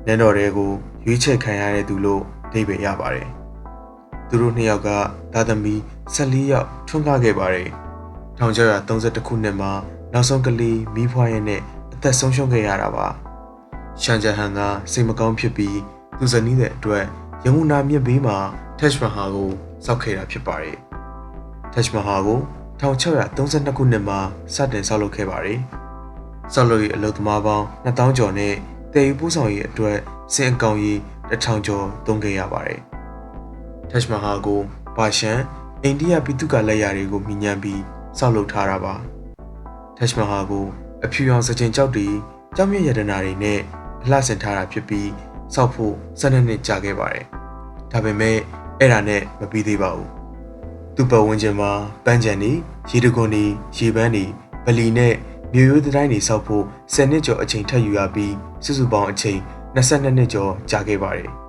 နန်းတော်တွေကိုရွေးချယ်ခံရတဲ့သူလို့အဓိပ္ပာယ်ရပါတယ်။သူတို့နှစ်ယောက်ကသားသမီး14ယောက်ထွန်းကားခဲ့ပါတယ်။1932ခုနှစ်မှာနောက်ဆုံးကလေးမိဖွားရဲ့နဲ့အသက်ဆုံးရှုံးခဲ့ရတာပါ။ရှန်ဂျဟန်ကစိတ်မကောင်းဖြစ်ပြီးသူဇနီးတဲ့အတွက်ယမုနာမြစ်ဘေးမှာတက်ရှ်မဟာကိုစောက်ခဲ့တာဖြစ်ပါတယ်။တက်ရှ်မဟာကို1632ခုနှစ်မှာစတင်ဆောက်လုပ်ခဲ့ပါတယ်။ဆောက်လုပ်ရေးအလုပ်သမားပေါင်း2000ကျော်နဲ့တည်ယူပို့ဆောင်ရေးအတွက်စင်အကောင်ရေး1000ကျော်သုံးခဲ့ရပါတယ်။တက်ရှ်မဟာကိုပါရှန်အိန္ဒိယပြည်သူ့ကလက်ရာတွေကိုမြင်ညမ်းပြီးဆောက်လုပ်ထားတာပါ။တက်ရှ်မဟာကိုအဖြူရောင်စကြင်ကျောက်တွေကြောက်မြတ်ရတနာတွေနဲ့အလှဆင်ထားတာဖြစ်ပြီးဆောက်ဖို့12နှစ်ကြာခဲ့ပါတယ်။ဒါပေမဲ့အဲ့ဒါနဲ့မပြီးသေးပါဘူး။သူ့ပတ်ဝန်းကျင်မှာပန်းချံတွေရေတခွန်တွေရေပန်းတွေဗလီနဲ့မြို့ရိုးတိုင်းတွေဆောက်ဖို့10နှစ်ကျော်အချိန်ထပ်ယူရပြီးစုစုပေါင်းအချိန်22နှစ်ကျော်ကြာခဲ့ပါတယ်။